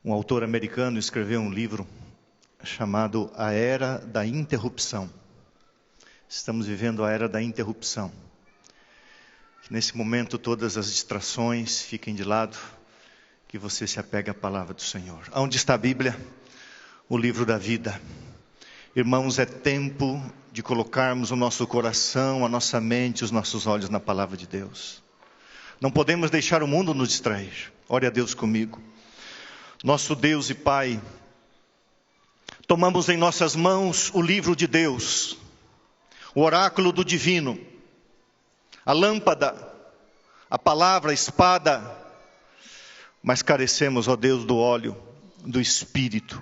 Um autor americano escreveu um livro chamado A Era da Interrupção. Estamos vivendo a Era da Interrupção. Que nesse momento todas as distrações fiquem de lado, que você se apegue à palavra do Senhor. Onde está a Bíblia? O livro da vida. Irmãos, é tempo de colocarmos o nosso coração, a nossa mente, os nossos olhos na palavra de Deus. Não podemos deixar o mundo nos distrair. Ore a Deus comigo. Nosso Deus e Pai, tomamos em nossas mãos o livro de Deus, o oráculo do divino, a lâmpada, a palavra, a espada, mas carecemos, ó Deus, do óleo, do Espírito.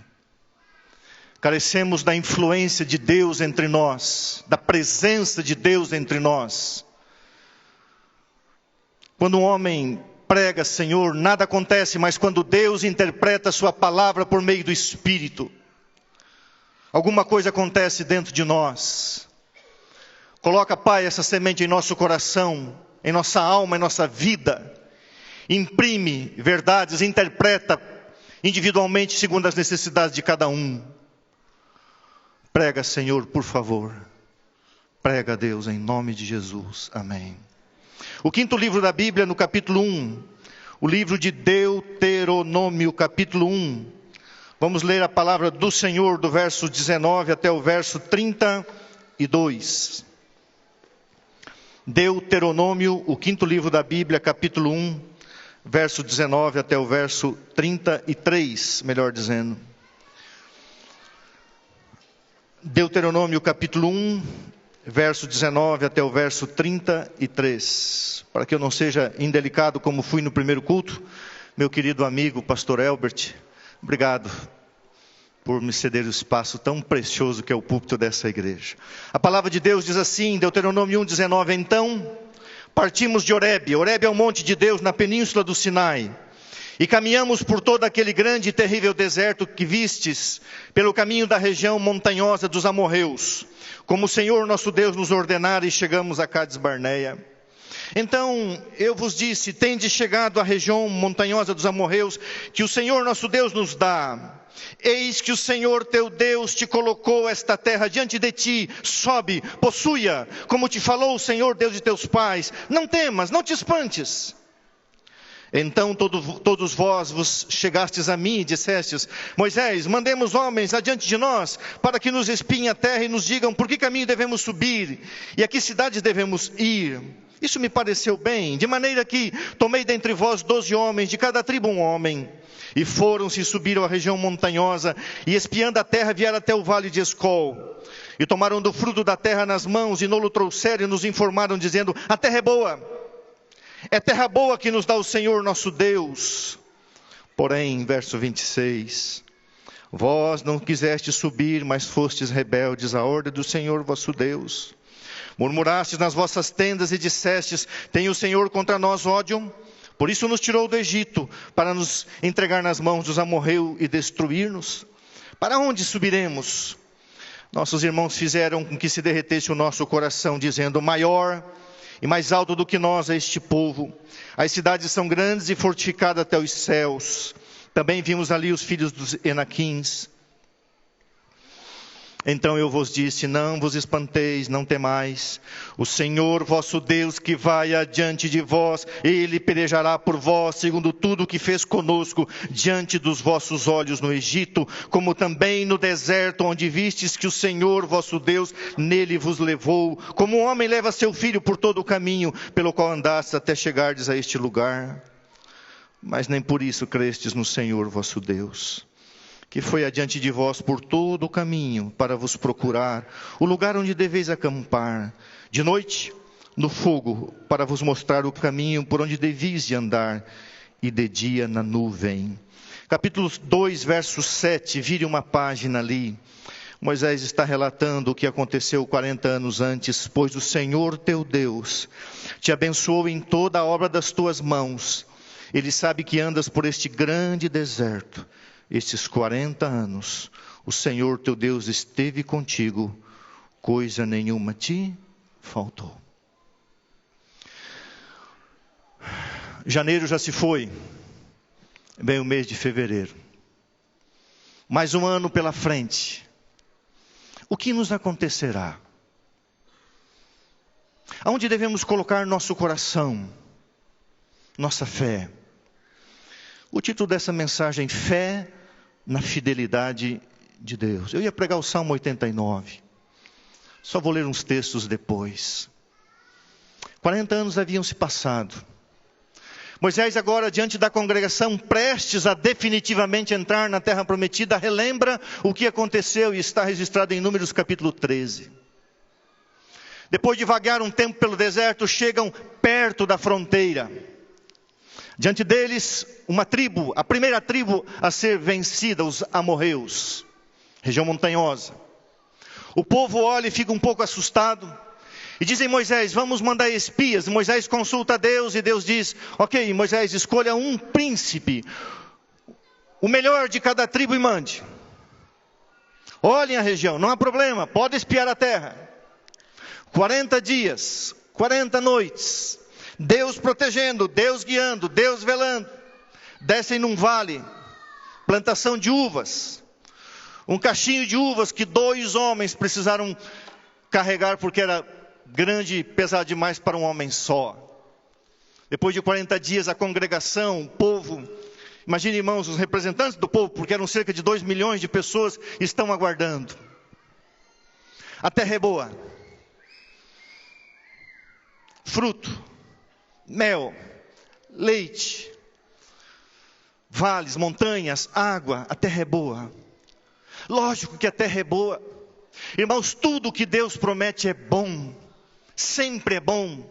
Carecemos da influência de Deus entre nós, da presença de Deus entre nós. Quando um homem prega, Senhor, nada acontece, mas quando Deus interpreta a sua palavra por meio do Espírito, alguma coisa acontece dentro de nós. Coloca, Pai, essa semente em nosso coração, em nossa alma, em nossa vida. Imprime verdades, interpreta individualmente segundo as necessidades de cada um. Prega, Senhor, por favor. Prega, Deus, em nome de Jesus. Amém. O quinto livro da Bíblia, no capítulo 1, o livro de Deuteronômio, capítulo 1. Vamos ler a palavra do Senhor, do verso 19 até o verso 32. Deuteronômio, o quinto livro da Bíblia, capítulo 1, verso 19 até o verso 33, melhor dizendo. Deuteronômio, capítulo 1, verso 19 até o verso 33. Para que eu não seja indelicado como fui no primeiro culto, meu querido amigo, pastor Elbert, obrigado por me ceder o espaço tão precioso que é o púlpito dessa igreja. A palavra de Deus diz assim, Deuteronômio 1, 19, então partimos de Horebe. Horebe é o monte de Deus na península do Sinai. E caminhamos por todo aquele grande e terrível deserto que vistes, pelo caminho da região montanhosa dos amorreus, como o Senhor nosso Deus nos ordenara, e chegamos a Cades Barneia. Então eu vos disse, tendes chegado à região montanhosa dos amorreus, que o Senhor nosso Deus nos dá. Eis que o Senhor teu Deus te colocou esta terra diante de ti, sobe, possui-a, como te falou o Senhor Deus de teus pais. Não temas, não te espantes. Então todos vós vos chegastes a mim e dissestes, Moisés, mandemos homens adiante de nós, para que nos espiem a terra e nos digam por que caminho devemos subir, e a que cidades devemos ir. Isso me pareceu bem, de maneira que tomei dentre vós 12 homens, de cada tribo um homem, e foram-se e subiram à região montanhosa, e espiando a terra vieram até o vale de Escol, e tomaram do fruto da terra nas mãos, e não o trouxeram, e nos informaram, dizendo, a terra é boa. É terra boa que nos dá o Senhor nosso Deus. Porém, verso 26, vós não quisestes subir, mas fostes rebeldes à ordem do Senhor vosso Deus. Murmurastes nas vossas tendas e dissestes, tem o Senhor contra nós ódio? Por isso nos tirou do Egito, para nos entregar nas mãos dos amorreus e destruir-nos. Para onde subiremos? Nossos irmãos fizeram com que se derretesse o nosso coração, dizendo, maior e mais alto do que nós é este povo. As cidades são grandes e fortificadas até os céus. Também vimos ali os filhos dos Enaquins. Então eu vos disse, não vos espanteis, não temais. O Senhor vosso Deus que vai adiante de vós, Ele pelejará por vós, segundo tudo o que fez conosco, diante dos vossos olhos no Egito, como também no deserto, onde vistes que o Senhor vosso Deus nele vos levou, como um homem leva seu filho por todo o caminho, pelo qual andastes até chegardes a este lugar. Mas nem por isso crestes no Senhor vosso Deus, que foi adiante de vós por todo o caminho, para vos procurar o lugar onde deveis acampar, de noite no fogo, para vos mostrar o caminho por onde deveis de andar, e de dia na nuvem. Capítulo 2, verso 7, vire uma página ali. Moisés está relatando o que aconteceu 40 anos antes, pois o Senhor teu Deus te abençoou em toda a obra das tuas mãos. Ele sabe que andas por este grande deserto. Estes 40 anos, o Senhor teu Deus esteve contigo, coisa nenhuma te faltou. Janeiro já se foi, vem o mês de fevereiro. Mais um ano pela frente. O que nos acontecerá? Aonde devemos colocar nosso coração, nossa fé? O título dessa mensagem: Fé na fidelidade de Deus. Eu ia pregar o Salmo 89. Só vou ler uns textos depois. 40 anos haviam se passado. Moisés, agora diante da congregação, prestes a definitivamente entrar na terra prometida, relembra o que aconteceu e está registrado em Números capítulo 13. Depois de vaguear um tempo pelo deserto, chegam perto da fronteira. Diante deles, uma tribo, a primeira tribo a ser vencida, os amorreus, região montanhosa. O povo olha e fica um pouco assustado. E dizem: Moisés, vamos mandar espias. Moisés consulta a Deus e Deus diz: ok, Moisés, escolha um príncipe, o melhor de cada tribo, e mande. Olhem a região, não há problema, pode espiar a terra. 40 dias, 40 noites, Deus protegendo, Deus guiando, Deus velando. Descem num vale, plantação de uvas, um cachinho de uvas que 2 homens precisaram carregar porque era grande e pesado demais para um homem só. Depois de 40 dias, a congregação, o povo, imagine, irmãos, os representantes do povo, porque eram cerca de 2 milhões de pessoas, estão aguardando. A terra é boa. Fruto, mel, leite, vales, montanhas, água, a terra é boa. Lógico que a terra é boa. Irmãos, tudo que Deus promete é bom. Sempre é bom.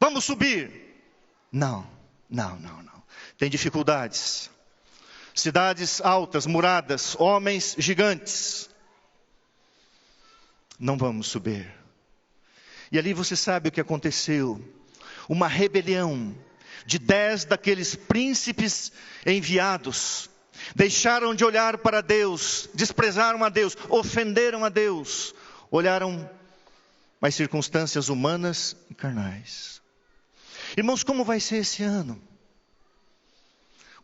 Vamos subir? Não. Tem dificuldades. Cidades altas, muradas, homens gigantes. Não vamos subir. E ali você sabe o que aconteceu. Uma rebelião de 10 daqueles príncipes enviados. Deixaram de olhar para Deus, desprezaram a Deus, ofenderam a Deus. Olharam as circunstâncias humanas e carnais. Irmãos, como vai ser esse ano?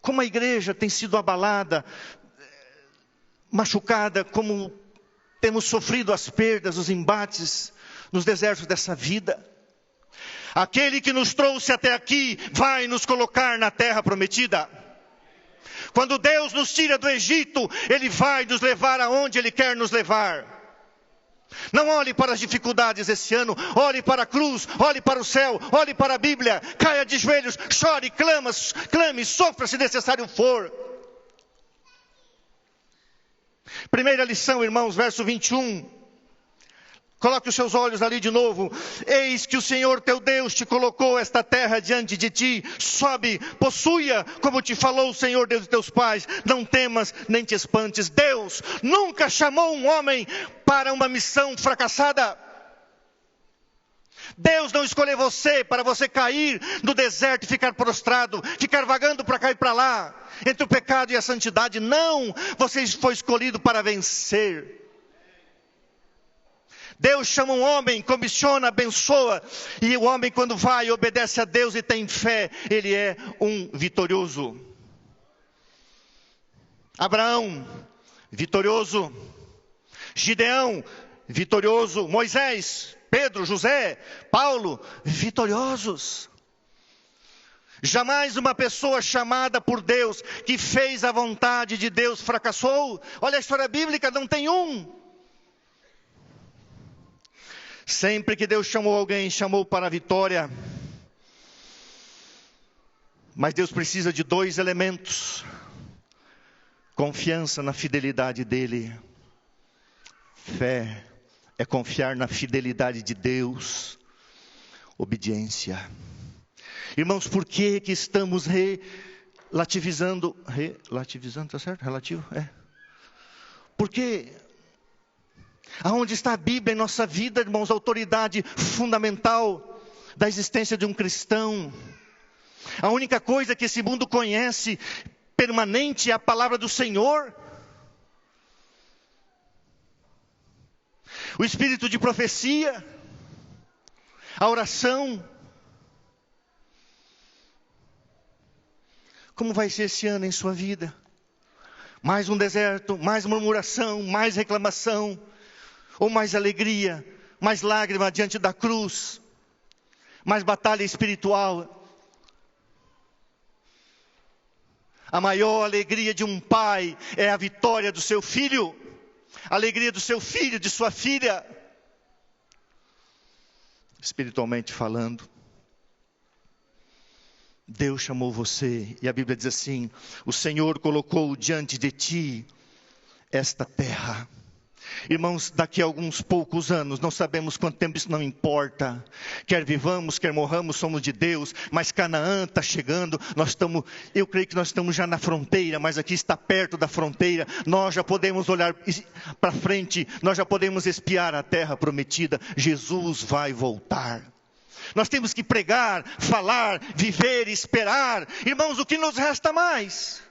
Como a igreja tem sido abalada, machucada, como temos sofrido as perdas, os embates nos desertos dessa vida. Aquele que nos trouxe até aqui vai nos colocar na terra prometida. Quando Deus nos tira do Egito, Ele vai nos levar aonde Ele quer nos levar. Não olhe para as dificuldades esse ano, olhe para a cruz, olhe para o céu, olhe para a Bíblia, caia de joelhos, chore, clame, sofra se necessário for. Primeira lição, irmãos, verso 21. Coloque os seus olhos ali de novo. Eis que o Senhor teu Deus te colocou esta terra diante de ti. Sobe, possua, como te falou o Senhor Deus de teus pais. Não temas, nem te espantes. Deus nunca chamou um homem para uma missão fracassada. Deus não escolheu você para você cair no deserto e ficar prostrado, ficar vagando para cá e para lá, entre o pecado e a santidade. Não, você foi escolhido para vencer. Deus chama um homem, comissiona, abençoa. E o homem, quando vai, obedece a Deus e tem fé, ele é um vitorioso. Abraão, vitorioso. Gideão, vitorioso. Moisés, Pedro, José, Paulo, vitoriosos. Jamais uma pessoa chamada por Deus, que fez a vontade de Deus, fracassou. Olha a história bíblica, não tem um. Sempre que Deus chamou alguém, chamou para a vitória. Mas Deus precisa de 2 elementos: confiança na fidelidade dEle. Fé é confiar na fidelidade de Deus. Obediência. Irmãos, por que estamos relativizando, tá certo? Relativo? É. Porque aonde está a Bíblia em nossa vida, irmãos, a autoridade fundamental da existência de um cristão. A única coisa que esse mundo conhece permanente é a palavra do Senhor. O espírito de profecia, a oração. Como vai ser esse ano em sua vida? Mais um deserto, mais murmuração, mais reclamação, ou mais alegria, mais lágrima diante da cruz, mais batalha espiritual. A maior alegria de um pai é a vitória do seu filho, a alegria do seu filho, de sua filha. Espiritualmente falando, Deus chamou você, e a Bíblia diz assim: o Senhor colocou diante de ti esta terra. Irmãos, daqui a alguns poucos anos, não sabemos quanto tempo, isso não importa, quer vivamos, quer morramos, somos de Deus, mas Canaã está chegando, eu creio que nós estamos já na fronteira, mas aqui está perto da fronteira, nós já podemos olhar para frente, nós já podemos espiar a terra prometida. Jesus vai voltar. Nós temos que pregar, falar, viver, esperar. Irmãos, o que nos resta mais?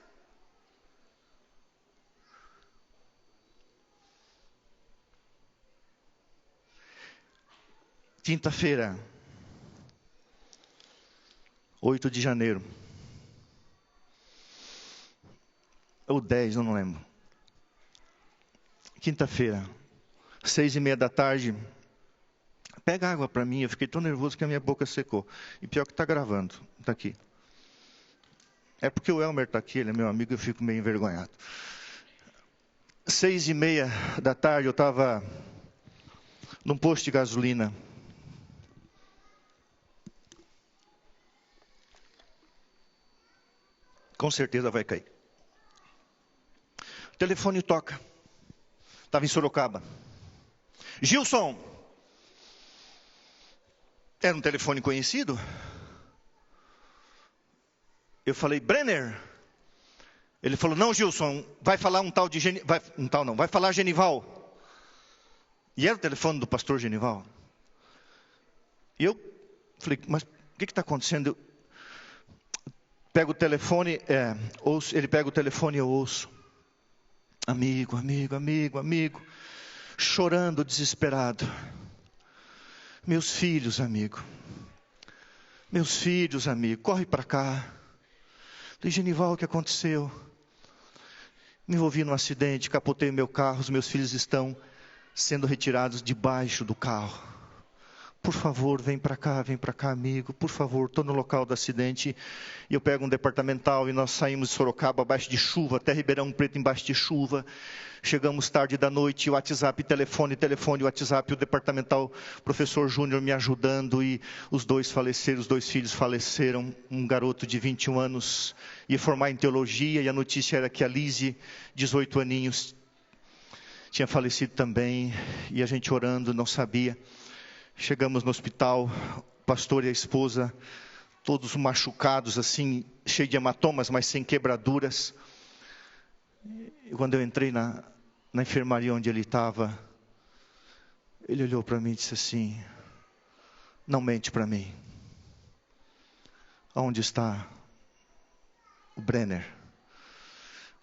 Quinta-feira, 8 de janeiro. Ou 10, eu não lembro. Quinta-feira, 6:30 da tarde. Pega água para mim, eu fiquei tão nervoso que a minha boca secou. E pior que está gravando, está aqui. É porque o Elmer está aqui, ele é meu amigo, eu fico meio envergonhado. 6:30 da tarde, eu estava num posto de gasolina. Com certeza vai cair. O telefone toca. Estava em Sorocaba. Gilson! Era um telefone conhecido. Eu falei, Brenner. Ele falou, não, Gilson, vai falar um tal de vai falar Genival. E era o telefone do pastor Genival. E eu falei, mas o que está acontecendo? Eu pego o telefone, ele pega o telefone e eu ouço. Amigo, chorando, desesperado. Meus filhos, amigo, corre para cá. Falei, Genival, o que aconteceu? Me envolvi num acidente, capotei meu carro, os meus filhos estão sendo retirados debaixo do carro. Por favor, vem para cá, amigo, por favor, estou no local do acidente. E eu pego um departamental e nós saímos de Sorocaba abaixo de chuva, até Ribeirão Preto embaixo de chuva. Chegamos tarde da noite, o WhatsApp, telefone, WhatsApp, o departamental, professor Júnior me ajudando, e os dois filhos faleceram. Um garoto de 21 anos ia formar em teologia, e a notícia era que a Lise, 18 aninhos, tinha falecido também, e a gente orando, não sabia. Chegamos no hospital, o pastor e a esposa, todos machucados assim, cheios de hematomas, mas sem quebraduras. E quando eu entrei na enfermaria onde ele estava, ele olhou para mim e disse assim, não mente para mim. Aonde está o Brenner?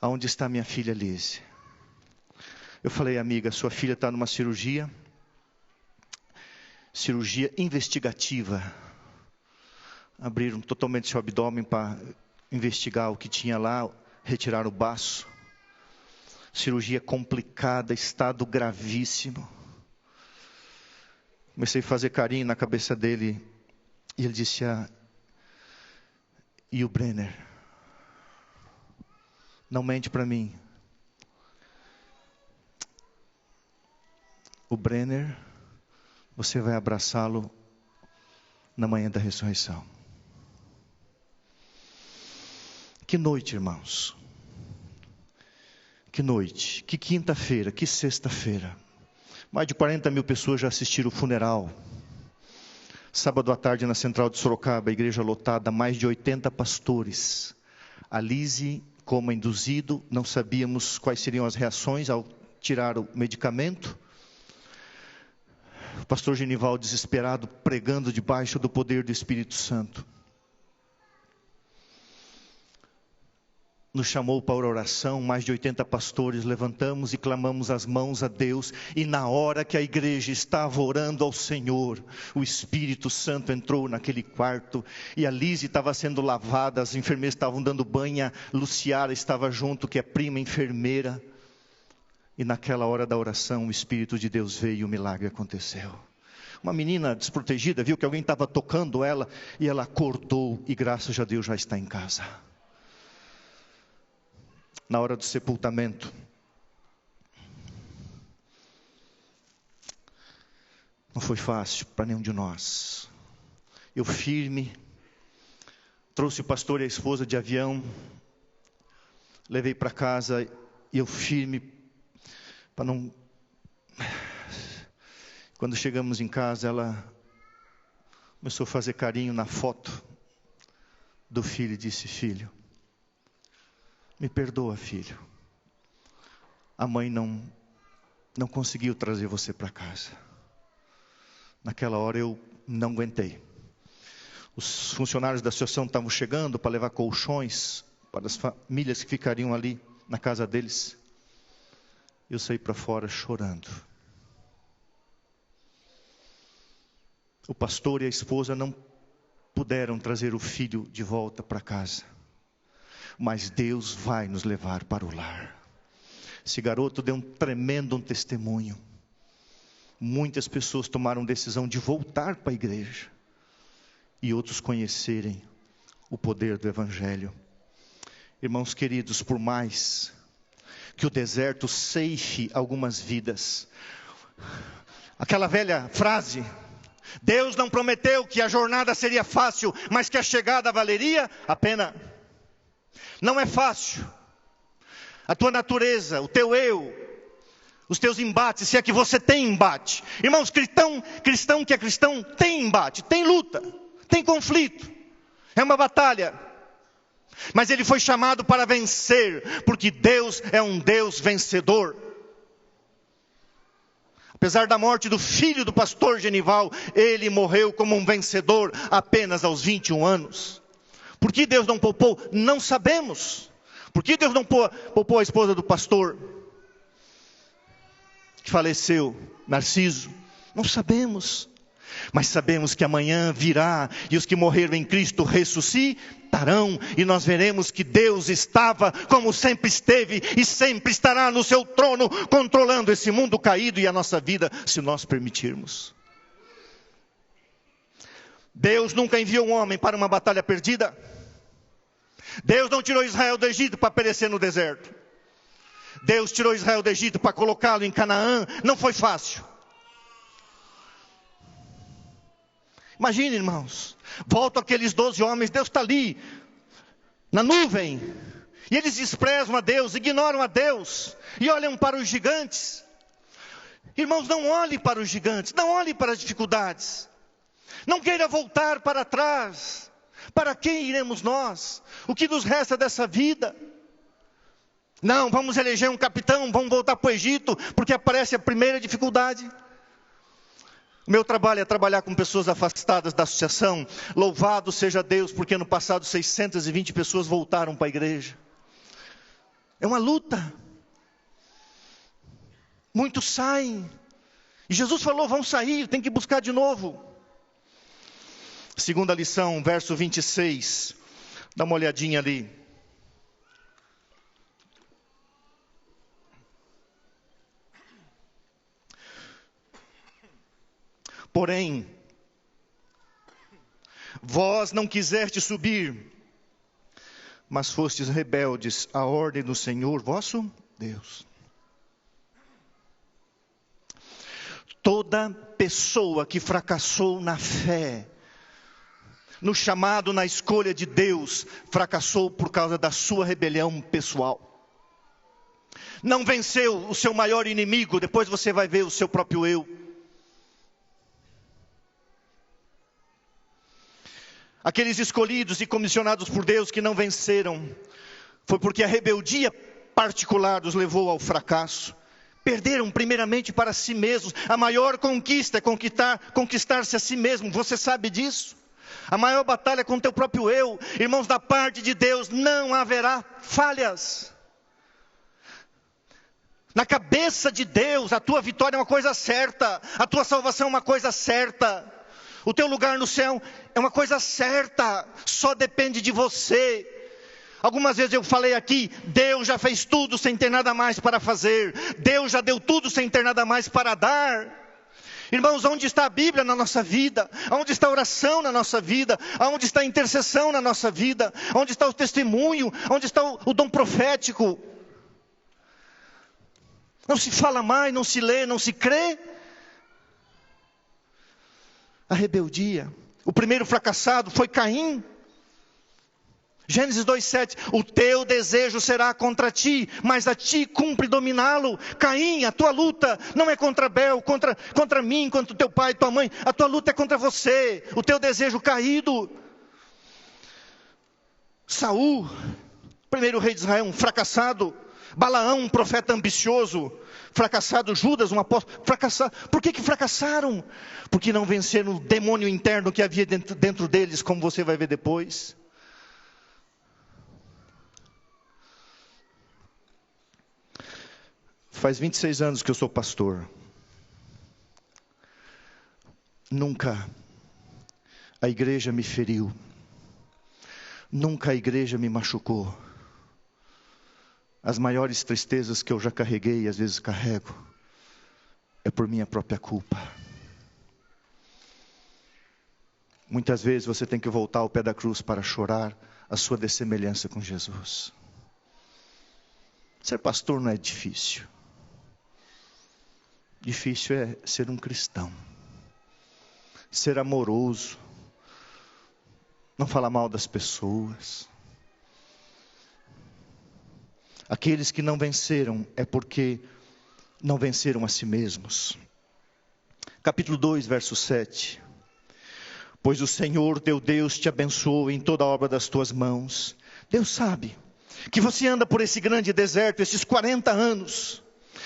Aonde está minha filha Lise? Eu falei, amiga, sua filha está numa cirurgia investigativa. Abriram totalmente seu abdômen para investigar o que tinha lá, retirar o baço. Cirurgia complicada, estado gravíssimo. Comecei a fazer carinho na cabeça dele, e ele disse, e o Brenner? Não mente para mim. O Brenner, você vai abraçá-lo na manhã da ressurreição. Que noite, irmãos. Que noite, que quinta-feira, que sexta-feira. Mais de 40 mil pessoas já assistiram o funeral. Sábado à tarde na Central de Sorocaba, a igreja lotada, mais de 80 pastores. A Lise, coma induzido, não sabíamos quais seriam as reações ao tirar o medicamento. O pastor Genival desesperado, pregando debaixo do poder do Espírito Santo. nos chamou para a oração, mais de 80 pastores levantamos e clamamos as mãos a Deus, e na hora que a igreja estava orando ao Senhor, o Espírito Santo entrou naquele quarto, e a Lise estava sendo lavada, as enfermeiras estavam dando banho, a Luciara estava junto, que é prima enfermeira, e naquela hora da oração o Espírito de Deus veio e o milagre aconteceu. Uma menina desprotegida viu que alguém estava tocando ela, e ela acordou, e graças a Deus já está em casa. Na hora do sepultamento, não foi fácil para nenhum de nós. Eu firme, trouxe o pastor e a esposa de avião, levei para casa, e eu firme, para não... Quando chegamos em casa, ela começou a fazer carinho na foto do filho e disse: filho, me perdoa, filho. A mãe não conseguiu trazer você para casa. Naquela hora eu não aguentei. Os funcionários da associação estavam chegando para levar colchões para as famílias que ficariam ali na casa deles. Eu saí para fora chorando. O pastor e a esposa não puderam trazer o filho de volta para casa. Mas Deus vai nos levar para o lar. Esse garoto deu um tremendo testemunho. Muitas pessoas tomaram decisão de voltar para a igreja. E outros conhecerem o poder do Evangelho. Irmãos queridos, por mais que o deserto ceife algumas vidas. Aquela velha frase: Deus não prometeu que a jornada seria fácil, mas que a chegada valeria a pena. Não é fácil. A tua natureza, o teu eu, os teus embates, se é que você tem embate. Irmãos, cristão que é cristão tem embate, tem luta, tem conflito. É uma batalha. Mas ele foi chamado para vencer, porque Deus é um Deus vencedor. Apesar da morte do filho do pastor Genival, ele morreu como um vencedor apenas aos 21 anos. Por que Deus não poupou? Não sabemos. Por que Deus não poupou a esposa do pastor que faleceu, Narciso? Não sabemos. Mas sabemos que amanhã virá, e os que morreram em Cristo ressuscitarão, e nós veremos que Deus estava como sempre esteve, e sempre estará no seu trono, controlando esse mundo caído e a nossa vida, se nós permitirmos. Deus nunca enviou um homem para uma batalha perdida. Deus não tirou Israel do Egito para perecer no deserto. Deus tirou Israel do Egito para colocá-lo em Canaã. Não foi fácil. Imagine, irmãos, voltam aqueles 12 homens, Deus está ali, na nuvem, e eles desprezam a Deus, ignoram a Deus, e olham para os gigantes. Irmãos, não olhe para os gigantes, não olhe para as dificuldades, não queira voltar para trás. Para quem iremos nós? O que nos resta dessa vida? Não, vamos eleger um capitão, vamos voltar para o Egito, porque aparece a primeira dificuldade. O meu trabalho é trabalhar com pessoas afastadas da associação. Louvado seja Deus, porque ano passado 620 pessoas voltaram para a igreja. É uma luta. Muitos saem. E Jesus falou, vão sair, tem que buscar de novo. Segunda lição, verso 26. Dá uma olhadinha ali. Porém, vós não quisestes subir, mas fostes rebeldes à ordem do Senhor vosso Deus. Toda pessoa que fracassou na fé, no chamado, na escolha de Deus, fracassou por causa da sua rebelião pessoal. Não venceu o seu maior inimigo, depois você vai ver o seu próprio eu. Aqueles escolhidos e comissionados por Deus que não venceram, foi porque a rebeldia particular os levou ao fracasso. Perderam primeiramente para si mesmos. A maior conquista é conquistar-se a si mesmo. Você sabe disso? A maior batalha é com o teu próprio eu. Irmãos, da parte de Deus não haverá falhas. Na cabeça de Deus, a tua vitória é uma coisa certa. A tua salvação é uma coisa certa. O teu lugar no céu é uma coisa certa. Só depende de você. Algumas vezes eu falei aqui, Deus já fez tudo sem ter nada mais para fazer. Deus já deu tudo sem ter nada mais para dar. Irmãos, onde está a Bíblia na nossa vida? Onde está a oração na nossa vida? Onde está a intercessão na nossa vida? Onde está o testemunho? Onde está o dom profético? Não se fala mais, não se lê, não se crê. A rebeldia. O primeiro fracassado foi Caim. Gênesis 2:7, o teu desejo será contra ti, mas a ti cumpre dominá-lo. Caim, a tua luta não é contra Abel, contra mim, contra o teu pai, tua mãe. A tua luta é contra você, o teu desejo caído. Saul, primeiro rei de Israel, um fracassado. Balaão, um profeta ambicioso. Fracassado. Judas, um apóstolo, fracassado. Por que fracassaram? Porque não venceram o demônio interno que havia dentro deles, como você vai ver depois. Faz 26 anos que eu sou pastor. Nunca a igreja me feriu. Nunca a igreja me machucou. As maiores tristezas que eu já carreguei e às vezes carrego, é por minha própria culpa. Muitas vezes você tem que voltar ao pé da cruz para chorar a sua dessemelhança com Jesus. Ser pastor não é difícil. Difícil é ser um cristão, ser amoroso, não falar mal das pessoas. Aqueles que não venceram é porque não venceram a si mesmos. Capítulo 2, verso 7. Pois o Senhor teu Deus te abençoou em toda a obra das tuas mãos. Deus sabe que você anda por esse grande deserto, esses 40 anos.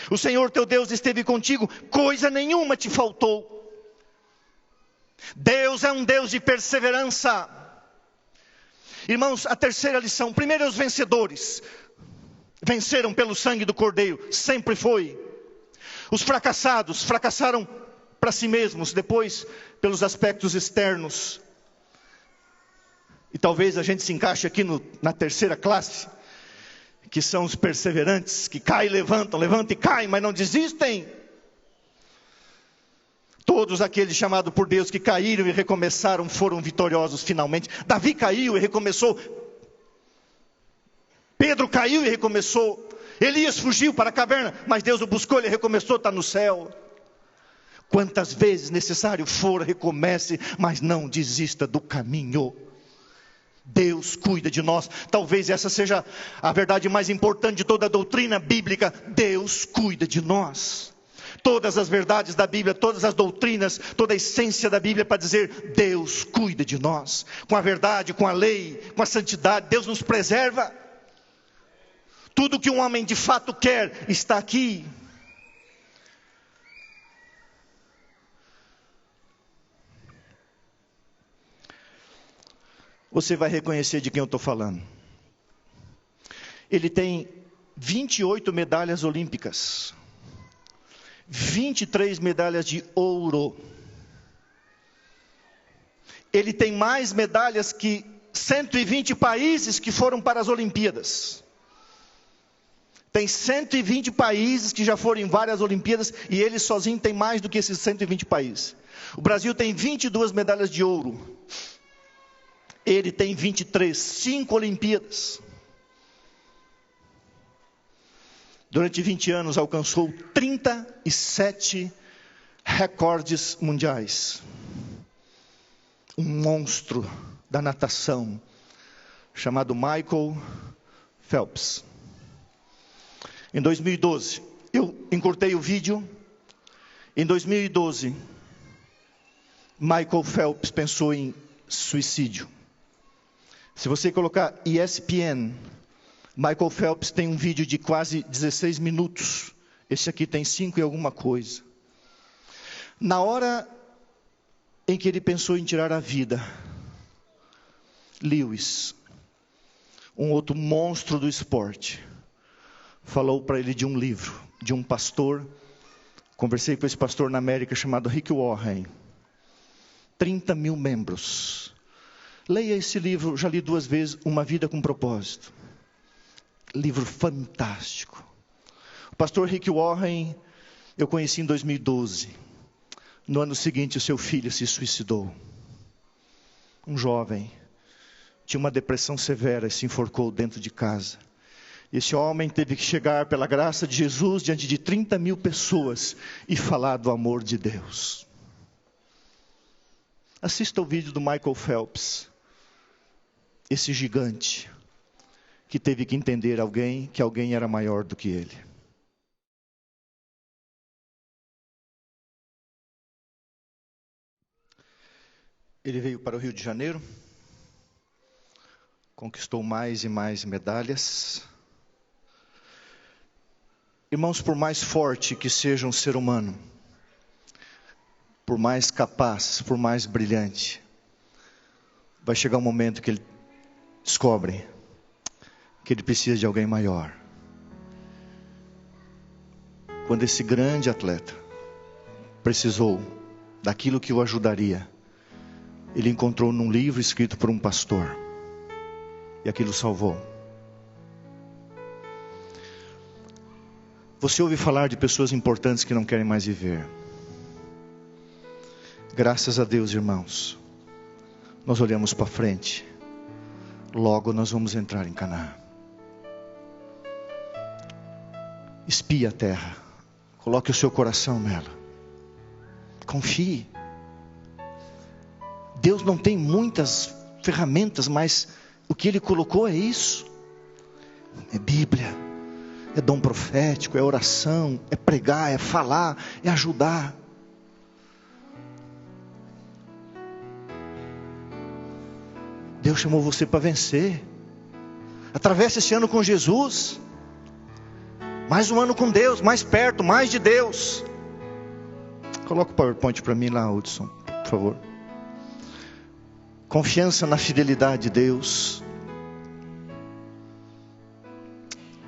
O Senhor teu Deus esteve contigo, coisa nenhuma te faltou. Deus é um Deus de perseverança. Irmãos, a terceira lição. Primeiro, os vencedores venceram pelo sangue do Cordeiro, sempre foi. Os fracassados fracassaram para si mesmos, depois pelos aspectos externos. E talvez a gente se encaixe aqui na terceira classe, que são os perseverantes, que caem e levantam, levantam e caem, mas não desistem. Todos aqueles chamados por Deus que caíram e recomeçaram foram vitoriosos finalmente. Davi caiu e recomeçou. Pedro caiu e recomeçou. Elias fugiu para a caverna, mas Deus o buscou, ele recomeçou, está no céu. Quantas vezes necessário for, recomece, mas não desista do caminho. Deus cuida de nós. Talvez essa seja a verdade mais importante de toda a doutrina bíblica. Deus cuida de nós. Todas as verdades da Bíblia, todas as doutrinas, toda a essência da Bíblia para dizer, Deus cuida de nós. Com a verdade, com a lei, com a santidade, Deus nos preserva. Tudo que um homem de fato quer está aqui. Você vai reconhecer de quem eu estou falando. Ele tem 28 medalhas olímpicas. 23 medalhas de ouro. Ele tem mais medalhas que 120 países que foram para as Olimpíadas. Tem 120 países que já foram em várias Olimpíadas e ele sozinho tem mais do que esses 120 países. O Brasil tem 22 medalhas de ouro. Ele tem 23, 5 Olimpíadas. Durante 20 anos alcançou 37 recordes mundiais. Um monstro da natação, chamado Michael Phelps. Em 2012, eu encurtei o vídeo. Em 2012, Michael Phelps pensou em suicídio. Se você colocar ESPN, Michael Phelps tem um vídeo de quase 16 minutos. Esse aqui tem 5 e alguma coisa. Na hora em que ele pensou em tirar a vida, Lewis, um outro monstro do esporte, falou para ele de um livro, de um pastor. Conversei com esse pastor na América chamado Rick Warren. 30 mil membros. Leia esse livro, já li 2 vezes, Uma Vida com Propósito. Livro fantástico. O pastor Rick Warren, eu conheci em 2012. No ano seguinte, o seu filho se suicidou. Um jovem. Tinha uma depressão severa e se enforcou dentro de casa. Esse homem teve que chegar, pela graça de Jesus, diante de 30 mil pessoas e falar do amor de Deus. Assista o vídeo do Michael Phelps. Esse gigante que teve que entender que alguém era maior do que ele. Ele veio para o Rio de Janeiro, conquistou mais e mais medalhas. Irmãos, por mais forte que seja um ser humano, por mais capaz, por mais brilhante, vai chegar um momento que ele descobre que ele precisa de alguém maior. Quando esse grande atleta precisou daquilo que o ajudaria, ele encontrou num livro escrito por um pastor, e aquilo salvou. Você ouve falar de pessoas importantes que não querem mais viver. Graças a Deus, irmãos, nós olhamos para frente. Logo nós vamos entrar em Canaã. Espie a terra. Coloque o seu coração nela. Confie. Deus não tem muitas ferramentas, mas o que Ele colocou é isso. É Bíblia, é dom profético, é oração, é pregar, é falar, é ajudar. Deus chamou você para vencer. Atravesse esse ano com Jesus. Mais um ano com Deus, mais perto, mais de Deus. Coloca o PowerPoint para mim lá, Hudson, por favor. Confiança na fidelidade de Deus.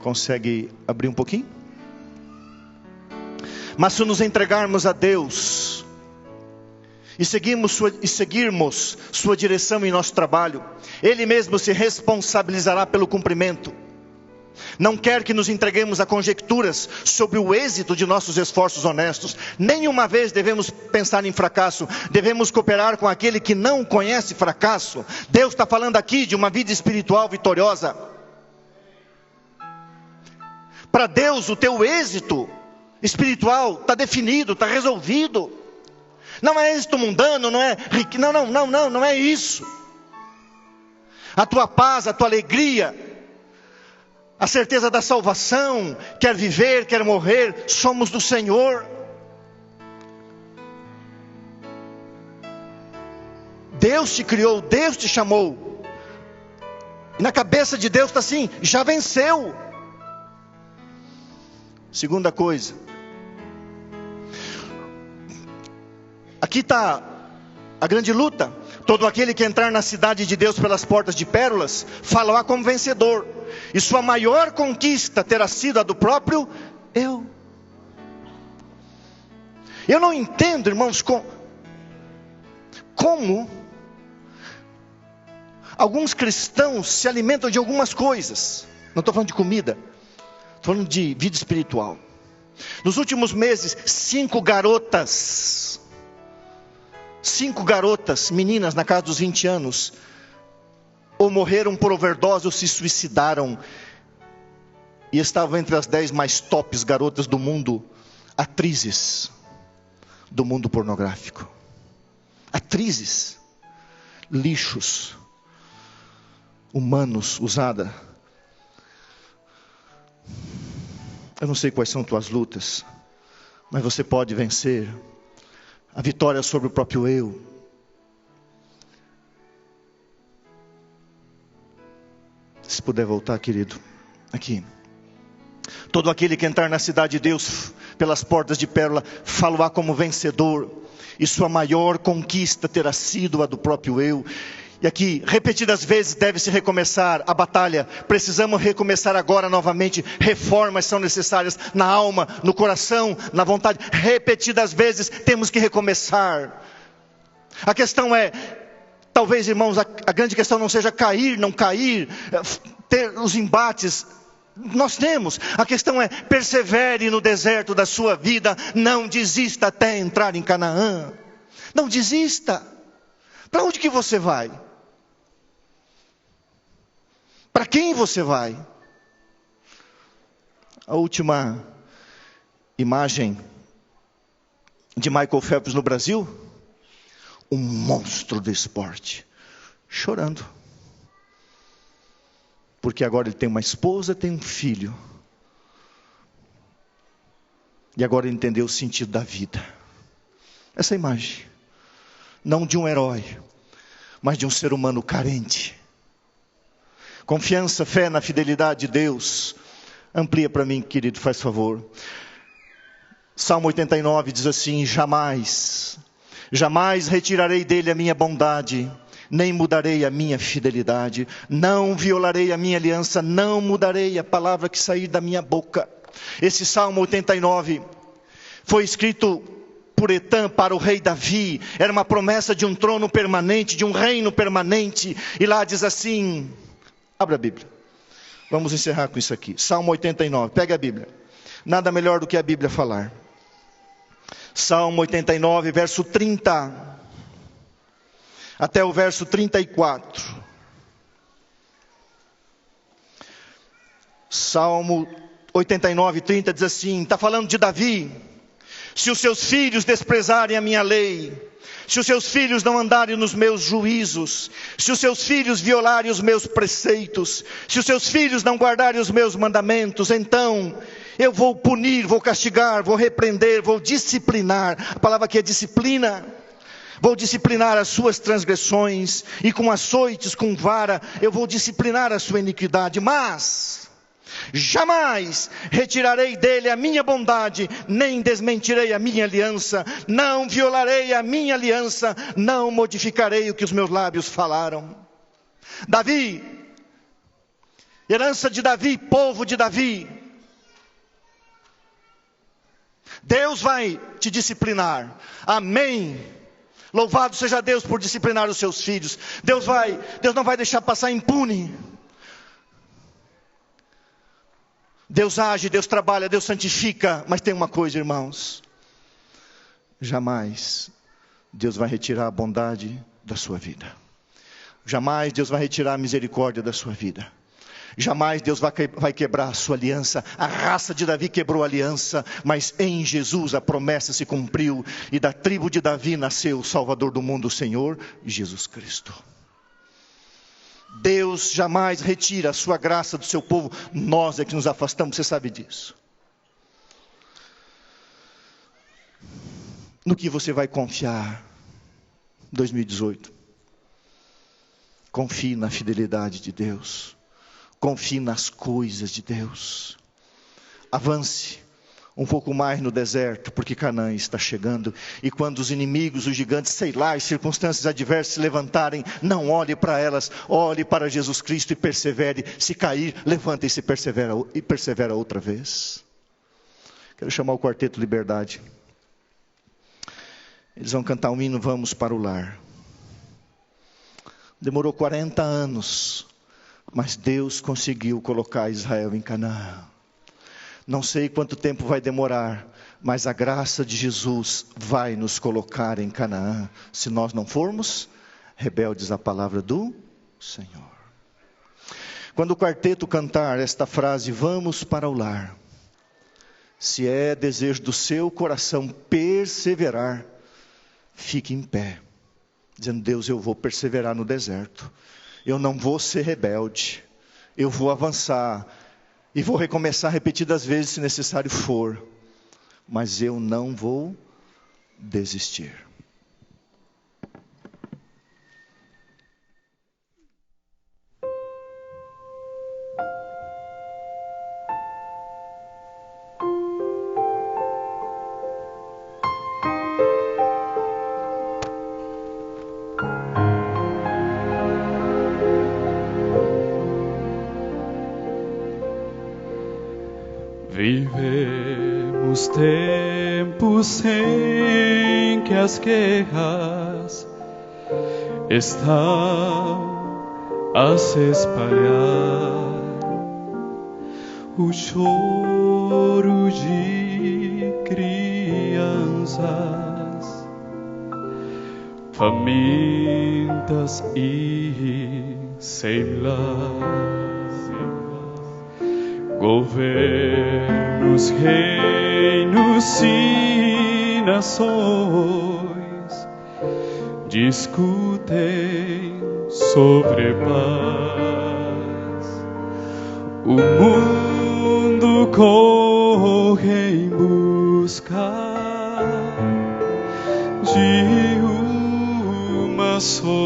Consegue abrir um pouquinho? Mas se nos entregarmos a Deus e seguirmos sua direção em nosso trabalho, Ele mesmo se responsabilizará pelo cumprimento. Não quer que nos entreguemos a conjecturas sobre o êxito de nossos esforços honestos. Nenhuma vez devemos pensar em fracasso. Devemos cooperar com aquele que não conhece fracasso. Deus está falando aqui de uma vida espiritual vitoriosa. Para Deus, o teu êxito espiritual está definido, está resolvido. Não é êxito mundano, não é riqueza, não é isso. A tua paz, a tua alegria, a certeza da salvação, quer viver, quer morrer, somos do Senhor. Deus te criou, Deus te chamou. E na cabeça de Deus está assim: já venceu. Segunda coisa, aqui está a grande luta. Todo aquele que entrar na cidade de Deus pelas portas de pérolas, falará como vencedor. E sua maior conquista terá sido a do próprio eu. Eu não entendo, irmãos, como alguns cristãos se alimentam de algumas coisas. Não estou falando de comida, estou falando de vida espiritual. Nos últimos meses, 5 garotas, meninas na casa dos 20 anos, ou morreram por overdose ou se suicidaram, e estavam entre as 10 mais tops garotas do mundo, atrizes do mundo pornográfico. Atrizes, lixos humanos usada. Eu não sei quais são tuas lutas, mas você pode vencer. A vitória sobre o próprio eu. Se puder voltar, querido. Aqui. Todo aquele que entrar na cidade de Deus pelas portas de pérola, falará como vencedor. E sua maior conquista terá sido a do próprio eu. E aqui, repetidas vezes deve-se recomeçar a batalha. Precisamos recomeçar agora novamente. Reformas são necessárias na alma, no coração, na vontade. Repetidas vezes temos que recomeçar. A questão é, talvez, irmãos, a grande questão não seja cair, não cair, ter os embates. Nós temos. A questão é, persevere no deserto da sua vida. Não desista até entrar em Canaã. Não desista. Para onde que você vai? Para quem você vai? A última imagem de Michael Phelps no Brasil, um monstro do esporte, chorando. Porque agora ele tem uma esposa, tem um filho. E agora ele entendeu o sentido da vida. Essa imagem, não de um herói, mas de um ser humano carente. Confiança, fé na fidelidade de Deus. Amplia para mim, querido, faz favor. Salmo 89 diz assim: jamais retirarei dele a minha bondade, nem mudarei a minha fidelidade. Não violarei a minha aliança, não mudarei a palavra que sair da minha boca. Esse Salmo 89 foi escrito por Etam para o rei Davi. Era uma promessa de um trono permanente, de um reino permanente. E lá diz assim... Abra a Bíblia. Vamos encerrar com isso aqui. Salmo 89. Pega a Bíblia. Nada melhor do que a Bíblia falar. Salmo 89, verso 30. Até o verso 34. Salmo 89, 30 diz assim. Está falando de Davi. Se os seus filhos desprezarem a minha lei, se os seus filhos não andarem nos meus juízos, se os seus filhos violarem os meus preceitos, se os seus filhos não guardarem os meus mandamentos, então eu vou punir, vou castigar, vou repreender, vou disciplinar. A palavra aqui é disciplina. Vou disciplinar as suas transgressões, e com açoites, com vara, eu vou disciplinar a sua iniquidade. Mas jamais retirarei dele a minha bondade, nem desmentirei a minha aliança. Não violarei a minha aliança, não modificarei o que os meus lábios falaram. Davi, herança de Davi, povo de Davi. Deus vai te disciplinar. Amém. Louvado seja Deus por disciplinar os seus filhos. Deus não vai deixar passar impune. Deus age, Deus trabalha, Deus santifica. Mas tem uma coisa, irmãos. Jamais Deus vai retirar a bondade da sua vida. Jamais Deus vai retirar a misericórdia da sua vida. Jamais Deus vai quebrar a sua aliança. A raça de Davi quebrou a aliança, mas em Jesus a promessa se cumpriu. E da tribo de Davi nasceu o Salvador do mundo, o Senhor Jesus Cristo. Deus jamais retira a sua graça do seu povo. Nós é que nos afastamos, você sabe disso. No que você vai confiar 2018? Confie na fidelidade de Deus. Confie nas coisas de Deus. Avance um pouco mais no deserto, porque Canaã está chegando. E quando os inimigos, os gigantes, sei lá, as circunstâncias adversas se levantarem, não olhe para elas, olhe para Jesus Cristo e persevere. Se cair, levanta e persevera outra vez. Quero chamar o quarteto Liberdade. Eles vão cantar um hino, Vamos para o Lar. Demorou 40 anos, mas Deus conseguiu colocar Israel em Canaã. Não sei quanto tempo vai demorar, mas a graça de Jesus vai nos colocar em Canaã, se nós não formos rebeldes à palavra do Senhor. Quando o quarteto cantar esta frase, vamos para o lar, se é desejo do seu coração perseverar, fique em pé, dizendo: Deus, eu vou perseverar no deserto, eu não vou ser rebelde, eu vou avançar, e vou recomeçar repetidas vezes se necessário for, mas eu não vou desistir. Vivemos tempos em que as guerras estão a se espalhar, o choro de crianças famintas e sem lar. Governos, reinos e nações discutem sobre paz. O mundo corre em busca de uma solução.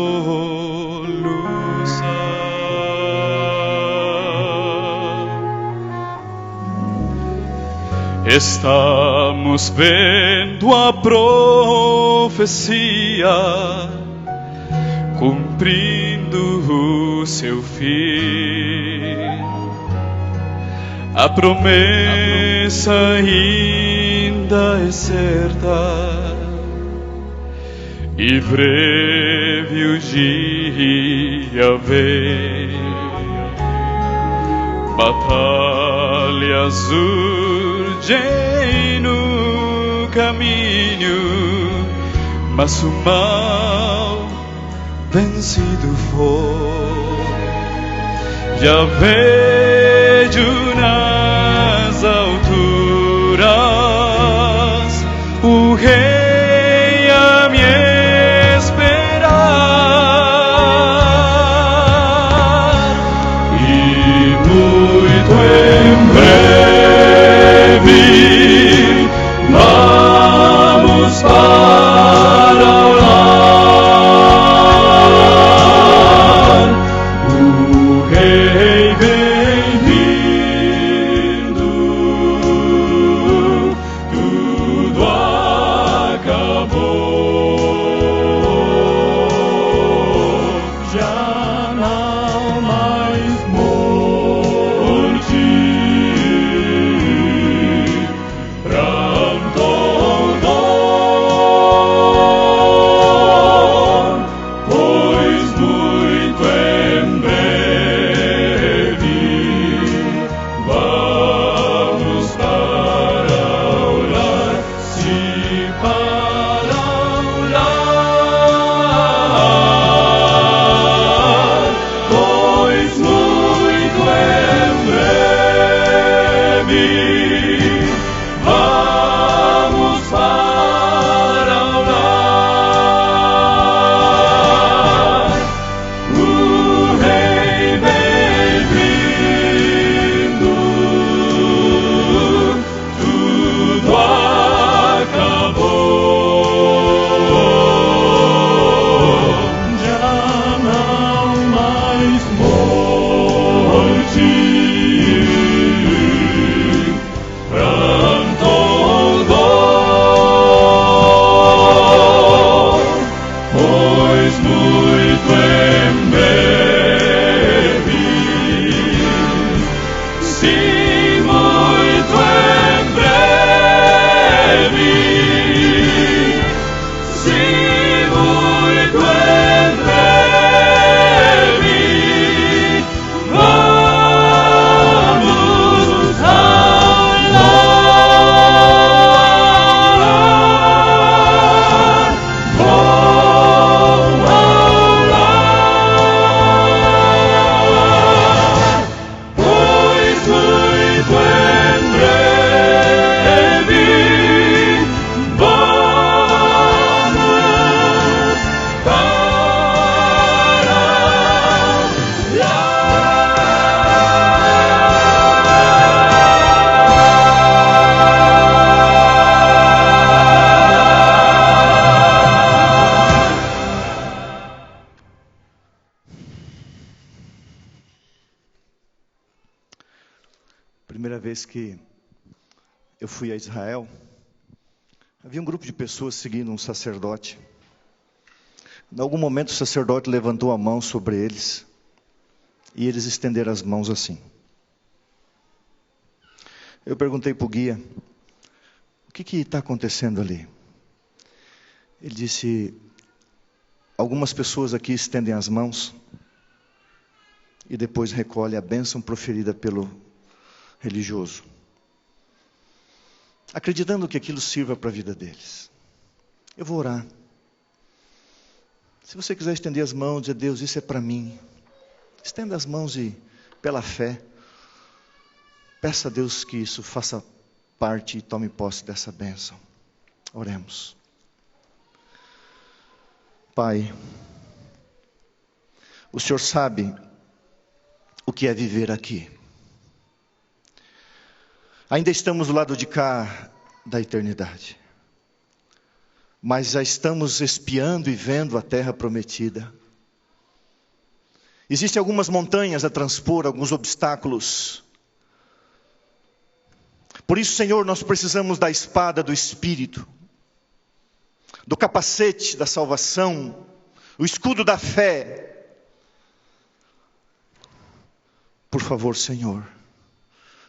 Estamos vendo a profecia cumprindo o seu fim. A promessa ainda é certa e breve o dia vem. Batalhas urgem no caminho, mas o mal vencido foi. Já vejo nas alturas o Rei a me esperar, e muito em breve vamos para o lar. O Rei vem vindo, tudo acabou. Já não mais morte, pranto, dor, pois muito em breve vamos para o lar. Se para o lar, pois muito em breve vamos para o lar. O Rei vem vindo, tudo acabou. Já não mais morte, pranto, dor, pois muito em breve, sim, muito em breve, sim, muito em breve, vamos ao lar, vou ao lar, pois muito em breve vamos Primeira vez que eu fui a Israel, havia um grupo de pessoas seguindo um sacerdote. Em algum momento o sacerdote levantou a mão sobre eles e eles estenderam as mãos assim. Eu perguntei para o guia, o que está acontecendo ali? Ele disse, algumas pessoas aqui estendem as mãos e depois recolhem a bênção proferida pelo religioso, acreditando que aquilo sirva para a vida deles. Eu vou orar. Se você quiser estender as mãos e dizer, Deus, isso é para mim, estenda as mãos e, pela fé, peça a Deus que isso faça parte e tome posse dessa bênção. Oremos. Pai, o Senhor sabe o que é viver aqui. Ainda estamos do lado de cá da eternidade, mas já estamos espiando e vendo a terra prometida. Existem algumas montanhas a transpor, alguns obstáculos. Por isso, Senhor, nós precisamos da espada do Espírito, do capacete da salvação, o escudo da fé. Por favor, Senhor,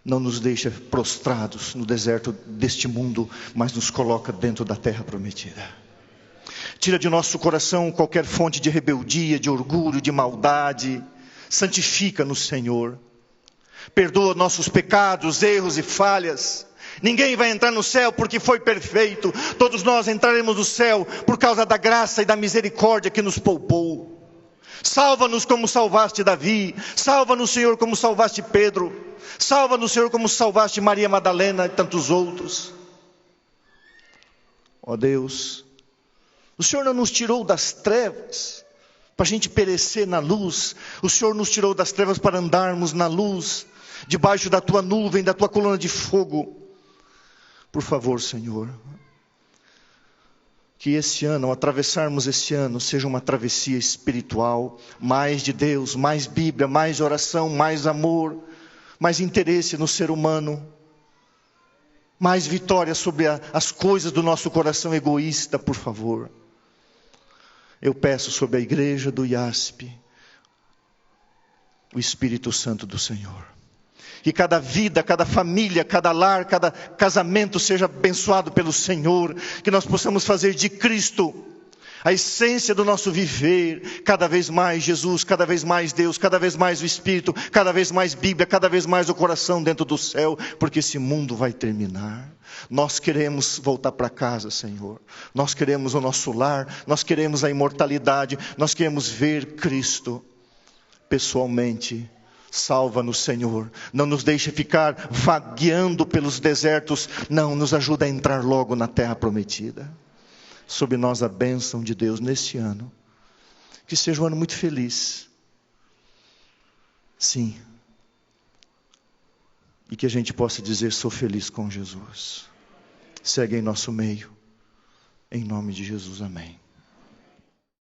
não nos deixa prostrados no deserto deste mundo, mas nos coloca dentro da terra prometida. Tira de nosso coração qualquer fonte de rebeldia, de orgulho, de maldade. Santifica-nos, Senhor. Perdoa nossos pecados, erros e falhas. Ninguém vai entrar no céu porque foi perfeito. Todos nós entraremos no céu por causa da graça e da misericórdia que nos poupou. Salva-nos como salvaste Davi. Salva-nos, Senhor, como salvaste Pedro. Salva-nos, Senhor, como salvaste Maria Madalena e tantos outros. Ó Deus, o Senhor não nos tirou das trevas para a gente perecer na luz. O Senhor nos tirou das trevas para andarmos na luz, debaixo da tua nuvem, da tua coluna de fogo. Por favor, Senhor, que esse ano, ao atravessarmos esse ano, seja uma travessia espiritual, mais de Deus, mais Bíblia, mais oração, mais amor, mais interesse no ser humano, mais vitória sobre as coisas do nosso coração egoísta, por favor. Eu peço sobre a igreja do IASP, o Espírito Santo do Senhor. Que cada vida, cada família, cada lar, cada casamento seja abençoado pelo Senhor. Que nós possamos fazer de Cristo a essência do nosso viver. Cada vez mais Jesus, cada vez mais Deus, cada vez mais o Espírito, cada vez mais Bíblia, cada vez mais o coração dentro do céu. Porque esse mundo vai terminar. Nós queremos voltar para casa, Senhor. Nós queremos o nosso lar, nós queremos a imortalidade, nós queremos ver Cristo pessoalmente. Salva-nos, Senhor. Não nos deixe ficar vagueando pelos desertos. Não, nos ajuda a entrar logo na terra prometida. Sobre nós a bênção de Deus neste ano. Que seja um ano muito feliz. Sim. E que a gente possa dizer, sou feliz com Jesus. Segue em nosso meio. Em nome de Jesus, amém.